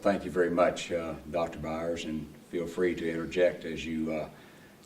thank you very much, Dr. Byers, and feel free to interject as you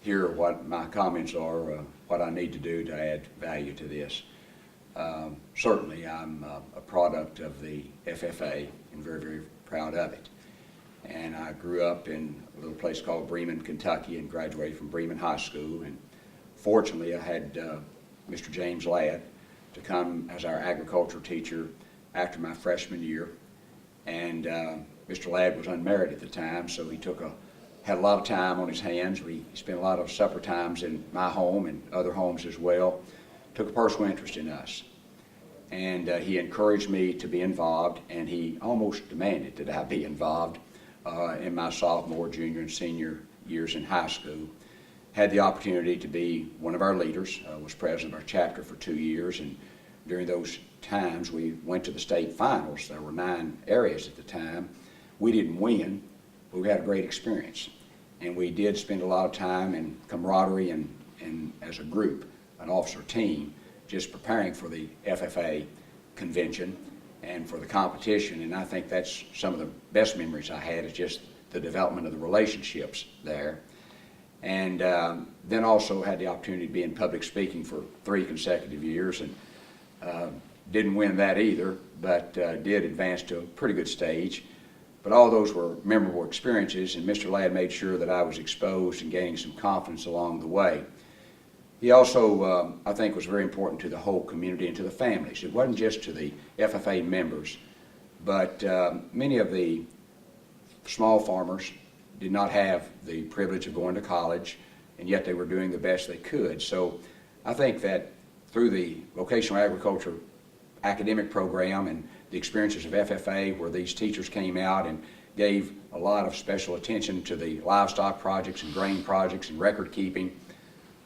hear what my comments are, what I need to do to add value to this. Certainly, I'm a product of the FFA and very, very proud of it. And I grew up in a little place called Bremen, Kentucky, and graduated from Bremen High School. And fortunately, I had Mr. James Ladd to come as our agriculture teacher after my freshman year. And Mr. Ladd was unmarried at the time, so he had a lot of time on his hands. He spent a lot of supper times in my home and other homes as well. Took a personal interest in us. And he encouraged me to be involved, and he almost demanded that I be involved in my sophomore, junior, and senior years in high school. Had the opportunity to be one of our leaders, was president of our chapter for 2 years, and during those times we went to the state finals. There were 9 areas at the time. We didn't win, but we had a great experience. And we did spend a lot of time in camaraderie and as a group, an officer team, just preparing for the FFA convention and for the competition. And I think that's some of the best memories I had, is just the development of the relationships there. And then also had the opportunity to be in public speaking for 3 consecutive years, and didn't win that either, but did advance to a pretty good stage. But all those were memorable experiences, and Mr. Ladd made sure that I was exposed and gaining some confidence along the way. He also, I think, was very important to the whole community and to the families. It wasn't just to the FFA members, but many of the small farmers did not have the privilege of going to college, and yet they were doing the best they could. So I think that through the vocational agriculture academic program and the experiences of FFA, where these teachers came out and gave a lot of special attention to the livestock projects and grain projects and record keeping,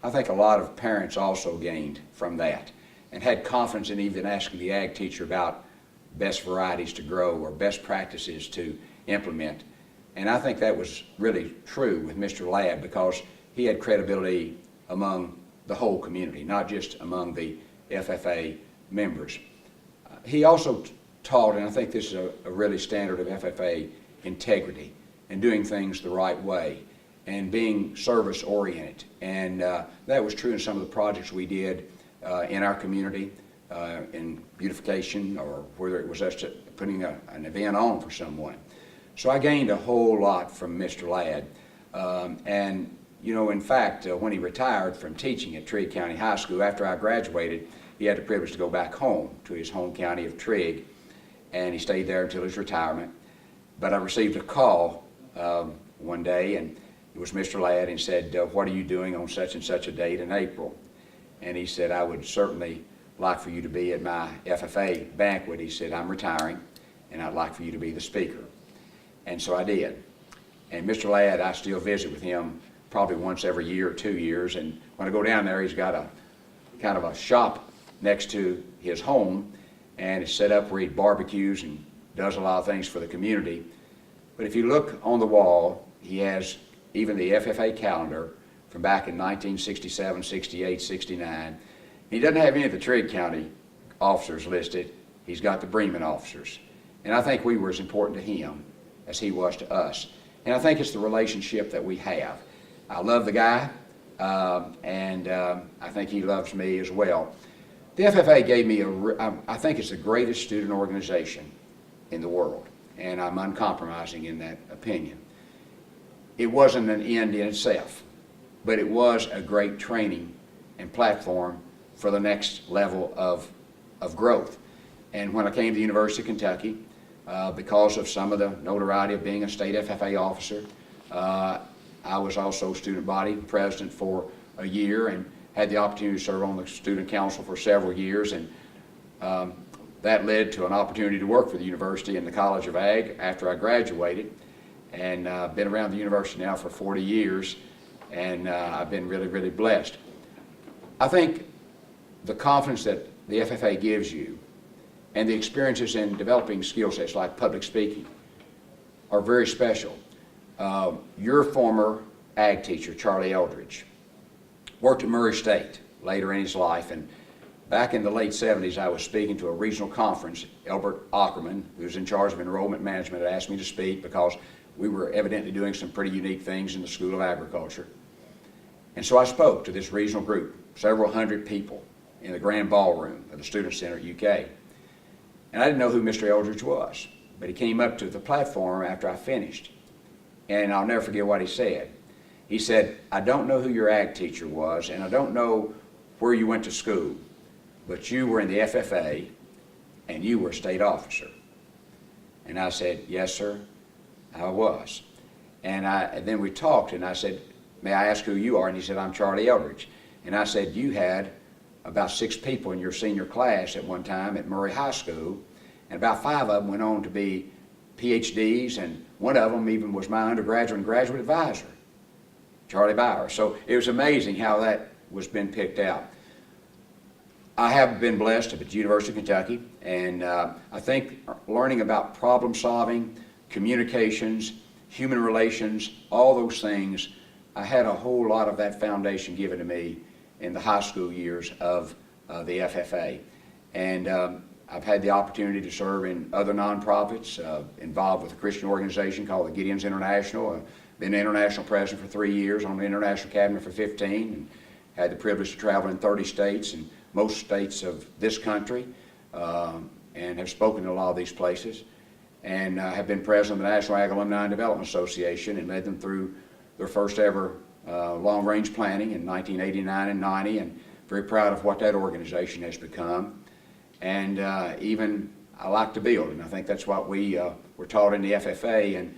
I think a lot of parents also gained from that and had confidence in even asking the ag teacher about best varieties to grow or best practices to implement. And I think that was really true with Mr. Ladd, because he had credibility among the whole community, not just among the FFA members. He also taught, and I think this is a really standard of FFA, integrity and doing things the right way and being service oriented. And that was true in some of the projects we did in our community, in beautification, or whether it was us putting an event on for someone. So I gained a whole lot from Mr. Ladd. And you know, in fact, when he retired from teaching at Trigg County High School, after I graduated, he had the privilege to go back home to his home county of Trigg, and he stayed there until his retirement. But I received a call one day, and it was Mr. Ladd, and he said, what are you doing on such and such a date in April? And he said, I would certainly like for you to be at my FFA banquet. He said, I'm retiring, and I'd like for you to be the speaker. And so I did. And Mr. Ladd, I still visit with him probably once every year or 2 years, and when I go down there, he's got a kind of a shop next to his home, and it's set up where he barbecues and does a lot of things for the community. But if you look on the wall, he has even the FFA calendar from back in 1967, 68, 69. He doesn't have any of the Trigg County officers listed. He's got the Bremen officers. And I think we were as important to him as he was to us. And I think it's the relationship that we have. I love the guy, and I think he loves me as well. The FFA gave me I think it's the greatest student organization in the world, and I'm uncompromising in that opinion. It wasn't an end in itself, but it was a great training and platform for the next level of growth. And when I came to the University of Kentucky, because of some of the notoriety of being a state FFA officer, I was also student body president for a year and had the opportunity to serve on the student council for several years, and that led to an opportunity to work for the university in the College of Ag after I graduated, and been around the university now for 40 years, and I've been really, really blessed. I think the confidence that the FFA gives you and the experiences in developing skill sets like public speaking are very special. Your former ag teacher, Charlie Eldridge, worked at Murray State later in his life, and back in the late 70s, I was speaking to a regional conference. Elbert Ackerman, who's in charge of enrollment management, had asked me to speak because we were evidently doing some pretty unique things in the School of Agriculture. And so I spoke to this regional group, several hundred people, in the grand ballroom of the Student Center at UK. And I didn't know who Mr. Eldridge was, but he came up to the platform after I finished. And I'll never forget what he said. He said, "I don't know who your ag teacher was, and I don't know where you went to school, but you were in the FFA, and you were a state officer." And I said, "Yes, sir, I was." And then we talked, and I said, "May I ask who you are?" And he said, "I'm Charlie Eldridge." And I said, "You had about 6 people in your senior class at one time at Murray High School, and about 5 of them went on to be PhDs, and one of them even was my undergraduate and graduate advisor, Charlie Byers." So it was amazing how that was been picked out. I have been blessed at the University of Kentucky, and I think learning about problem solving, communications, human relations, all those things, I had a whole lot of that foundation given to me in the high school years of the FFA. And I've had the opportunity to serve in other nonprofits, involved with a Christian organization called the Gideons International. I've been international president for 3 years, on the international cabinet for 15, and had the privilege to travel in 30 states and most states of this country, and have spoken to a lot of these places, and have been president of the National Ag Alumni and Development Association and led them through their first ever long-range planning in 1989 and 90, and very proud of what that organization has become. And even I like to build, and I think that's what we were taught in the FFA, and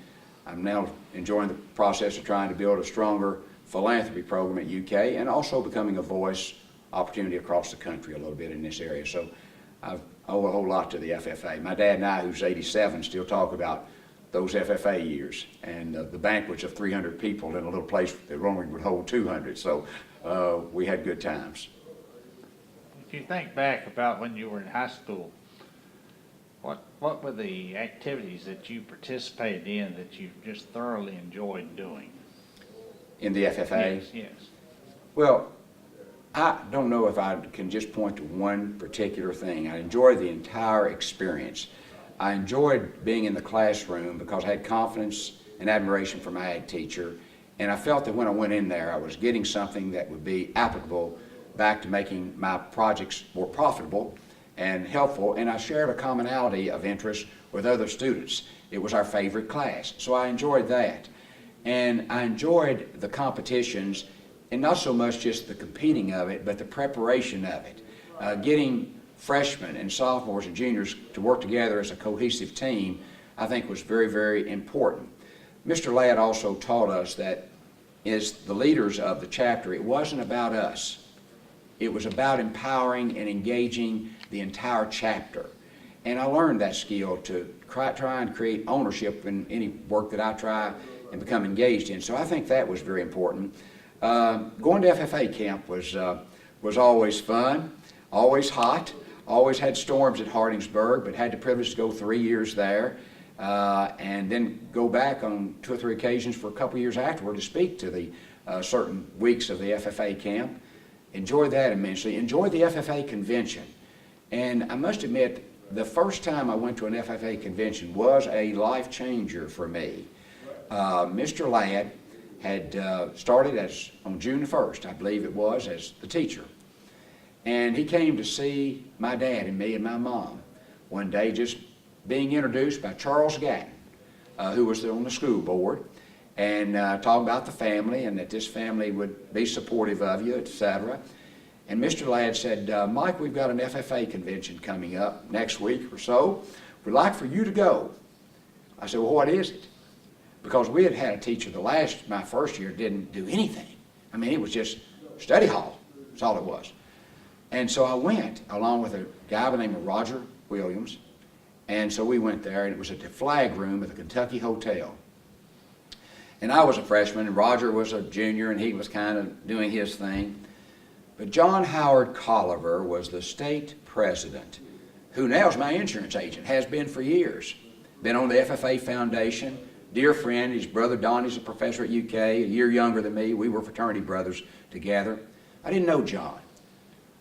I'm now enjoying the process of trying to build a stronger philanthropy program at UK, and also becoming a voice opportunity across the country a little bit in this area. So I owe a whole lot to the FFA. My dad and I, who's 87, still talk about those FFA years and the banquets of 300 people in a little place that only would hold 200. So we had good times. If you think back about when you were in high school, what were the activities that you participated in that you just thoroughly enjoyed doing? In the FFA? Yes, yes. Well, I don't know if I can just point to one particular thing. I enjoyed the entire experience. I enjoyed being in the classroom because I had confidence and admiration for my ag teacher, and I felt that when I went in there I was getting something that would be applicable back to making my projects more profitable and helpful, and I shared a commonality of interest with other students. It was our favorite class, so I enjoyed that. And I enjoyed the competitions, and not so much just the competing of it, but the preparation of it. Getting freshmen and sophomores and juniors to work together as a cohesive team, I think was very, very important. Mr. Ladd also taught us that as the leaders of the chapter, it wasn't about us. It was about empowering and engaging the entire chapter. And I learned that skill to try and create ownership in any work that I try and become engaged in. So I think that was very important. Going to FFA camp was always fun, always hot, always had storms at Hardingsburg, but had the privilege to go 3 years there, and then go back on 2 or 3 occasions for a couple years afterward to speak to the certain weeks of the FFA camp. Enjoyed that immensely. Enjoyed the FFA convention. And I must admit, the first time I went to an FFA convention was a life changer for me. Mr. Ladd had started on June 1st, I believe it was, as the teacher. And he came to see my dad and me and my mom one day, just being introduced by Charles Gatton, who was on the school board, and talking about the family and that this family would be supportive of you, etc. And Mr. Ladd said, "Mike, we've got an FFA convention coming up next week or so. We'd like for you to go." I said, "Well, what is it?" Because we had had a teacher my first year didn't do anything. I mean, it was just study hall. That's all it was. And so I went along with a guy by the name of Roger Williams. And so we went there, and it was at the flag room at the Kentucky Hotel. And I was a freshman, and Roger was a junior, and he was kind of doing his thing. But John Howard Colliver was the state president, who now is my insurance agent, has been for years. Been on the FFA Foundation. Dear friend, his brother Donnie's a professor at UK, a year younger than me. We were fraternity brothers together. I didn't know John.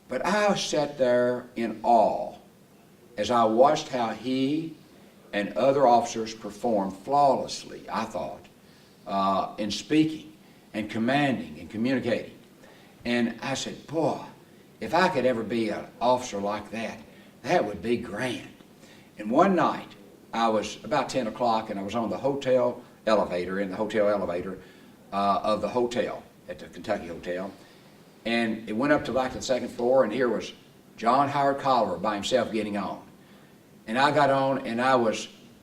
But I sat there in awe as I watched how he and other officers performed flawlessly, I thought, in speaking and commanding and communicating. And I said, boy, if I could ever be an officer like that, that would be grand. And one night, I was about 10 o'clock, and I was on the hotel elevator, in the hotel elevator of the hotel, at the Kentucky Hotel. And it went up to like the second floor, and here was John Howard Colliver by himself getting on. And I got on, and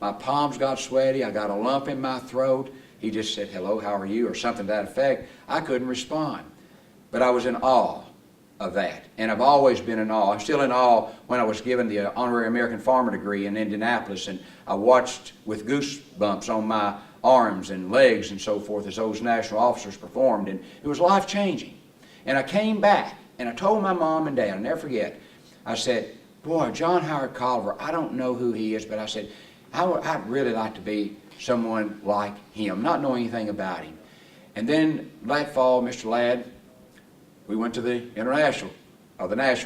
my palms got sweaty, I got a lump in my throat. He just said, hello, how are you, or something to that effect. I couldn't respond. But I was in awe of that, and I've always been in awe. I'm still in awe when I was given the Honorary American Farmer degree in Indianapolis, and I watched with goosebumps on my arms and legs and so forth as those national officers performed, and it was life-changing. And I came back, and I told my mom and dad, I'll never forget, I said, boy, John Howard Colliver, I don't know who he is, but I said, I'd really like to be someone like him, not knowing anything about him. And then that fall, Mr. Ladd, we went to the National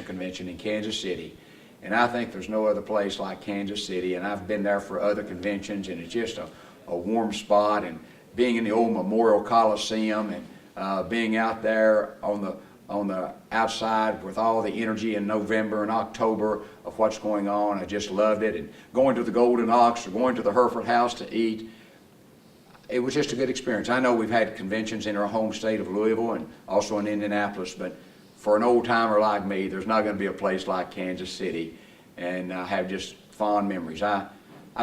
Convention in Kansas City. And I think there's no other place like Kansas City, and I've been there for other conventions, and it's just a warm spot, and being in the old Memorial Coliseum, and being out there on the outside with all the energy in November and October of what's going on. I just loved it. And going to the Golden Ox or going to the Hereford House to eat, it was just a good experience. I know we've had conventions in our home state of Louisville and also in Indianapolis, but for an old timer like me, there's not going to be a place like Kansas City, and I have just fond memories. I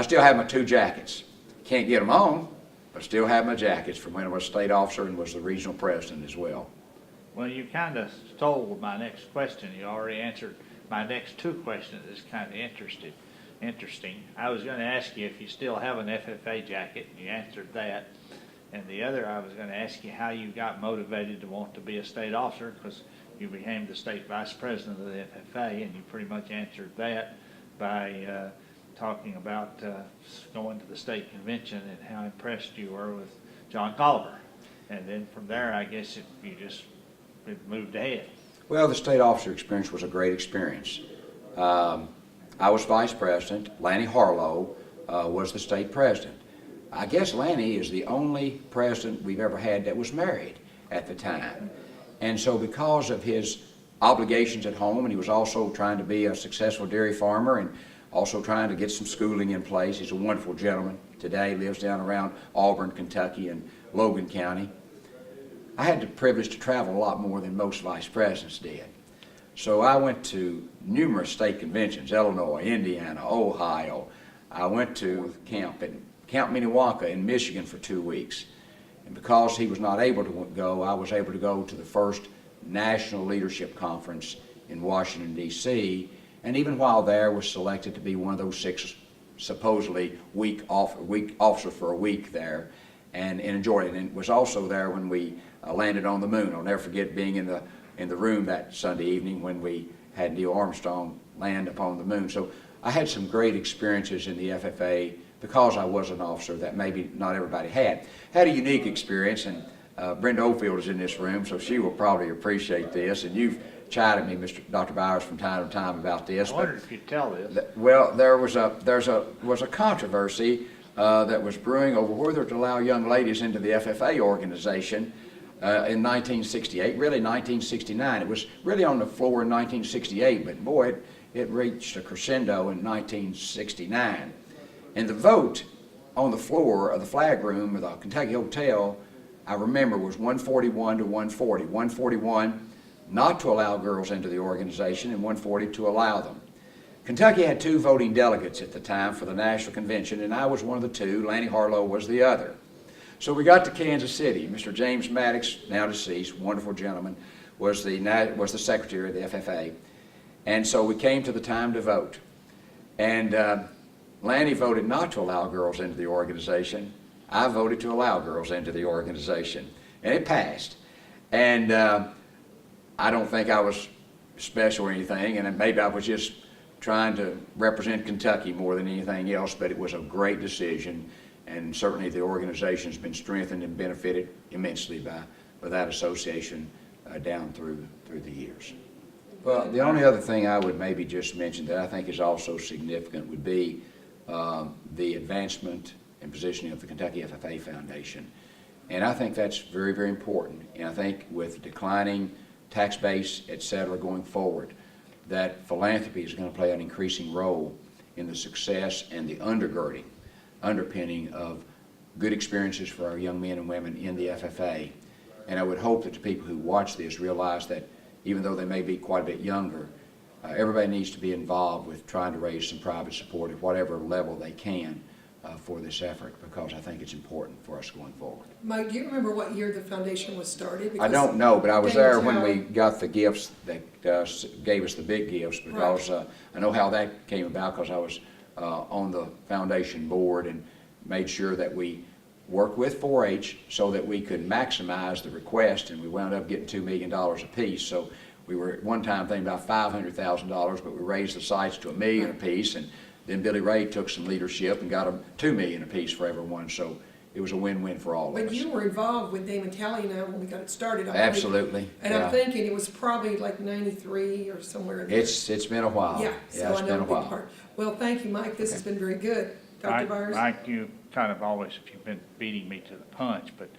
still have my 2 jackets. Can't get them on, but still have my jackets from when I was a state officer and was the regional president as well. Well, you kind of stole my next question. You already answered my next 2 questions. It's kind of interesting. I was going to ask you if you still have an FFA jacket, and you answered that. And the other, I was going to ask you how you got motivated to want to be a state officer, because you became the state vice president of the FFA, and you pretty much answered that by talking about going to the state convention and how impressed you were with John Colliver. And then from there, I guess you just moved ahead. Well, the state officer experience was a great experience. I was vice president. Lanny Harlow was the state president. I guess Lanny is the only president we've ever had that was married at the time. And so because of his obligations at home, and he was also trying to be a successful dairy farmer and also trying to get some schooling in place. He's a wonderful gentleman. Today lives down around Auburn, Kentucky, and Logan County. I had the privilege to travel a lot more than most vice presidents did. So I went to numerous state conventions, Illinois, Indiana, Ohio. I went to camp at Camp Minnewanka in Michigan for 2 weeks. And because he was not able to go, I was able to go to the first National Leadership Conference in Washington, D.C., and even while there was selected to be one of those 6 supposedly week officer for a week there, and enjoyed it. And was also there when we landed on the moon. I'll never forget being in the room that Sunday evening when we had Neil Armstrong land upon the moon. So I had some great experiences in the FFA because I was an officer that maybe not everybody had. Had a unique experience, and Brenda Oldfield is in this room, so she will probably appreciate this. And you've chided me, Dr. Byers, from time to time about this. I wondered if you'd tell this. Well, there was a controversy that was brewing over whether to allow young ladies into the FFA organization in 1968, really 1969. It was really on the floor in 1968, but boy, it reached a crescendo in 1969. And the vote on the floor of the flag room of the Kentucky Hotel, I remember, was 141 to 140. 141 not to allow girls into the organization, and 140 to allow them. Kentucky had 2 voting delegates at the time for the National Convention, and I was one of the 2. Lanny Harlow was the other. So we got to Kansas City. Mr. James Maddox, now deceased, wonderful gentleman, was the secretary of the FFA. And so we came to the time to vote. And Lanny voted not to allow girls into the organization. I voted to allow girls into the organization. And it passed. And I don't think I was special or anything, and maybe I was just trying to represent Kentucky more than anything else, but it was a great decision, and certainly the organization has been strengthened and benefited immensely by that association down through the years. Well, the only other thing I would maybe just mention that I think is also significant would be the advancement and positioning of the Kentucky FFA Foundation. And I think that's very, very important. And I think with declining tax base, et cetera, going forward, that philanthropy is going to play an increasing role in the success and the underpinning of good experiences for our young men and women in the FFA. And I would hope that the people who watch this realize that even though they may be quite a bit younger, everybody needs to be involved with trying to raise some private support at whatever level they can for this effort, because I think it's important for us going forward. Mike, do you remember what year the foundation was started? I don't know, but I was there when we got the gifts that gave us the big gifts, because I know how that came about, because I was on the foundation board and made sure that we worked with 4-H so that we could maximize the request, and we wound up getting $2 million apiece. So we were at one time thinking about $500,000, but we raised the sites to $1 million apiece, and then Billy Ray took some leadership and got them $2 million apiece for everyone. So it was a win-win for all of us. But you were involved with Damon Talley now when we got it started, I believe. Absolutely. And I'm thinking it was probably like 93 or somewhere in there. It's been a while. Yeah, so it's I know been a a big while. part. Well, thank you, Mike. This has been very good. Dr. Byers? Mike, you kind of always, if you've been beating me to the punch, but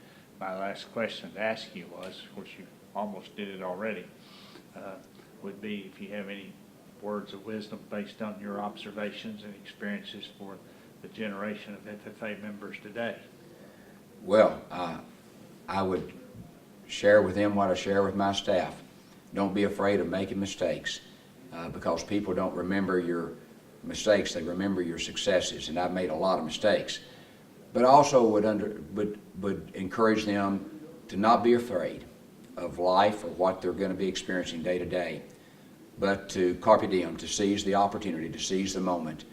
my last question to ask you was, of course you almost did it already, would be if you have any words of wisdom based on your observations and experiences for the generation of FFA members today. Well, I would share with them what I share with my staff. Don't be afraid of making mistakes, because people don't remember your mistakes, they remember your successes, and I've made a lot of mistakes. But I also would encourage them to not be afraid of life or what they're going to be experiencing day to day, but to carpe diem, to seize the opportunity, to seize the moment,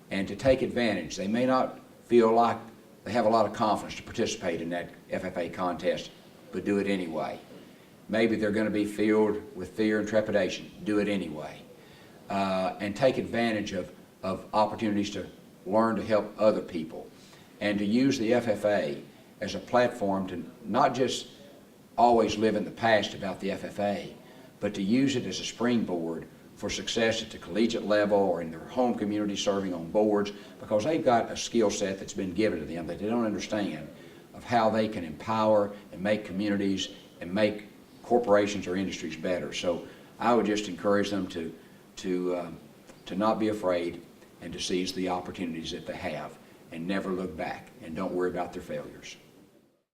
and to take advantage. They may not feel like they have a lot of confidence to participate in that FFA contest, but do it anyway. Maybe they're going to be filled with fear and trepidation. Do it anyway. And take advantage of opportunities to learn to help other people, and to use the FFA as a platform to not just always live in the past about the FFA, but to use it as a springboard for success at the collegiate level or in their home community serving on boards, because they've got a skill set that's been given to them that they don't understand, of how they can empower and make communities and make corporations or industries better. So I would just encourage them to not be afraid and to seize the opportunities that they have and never look back, and don't worry about their failures.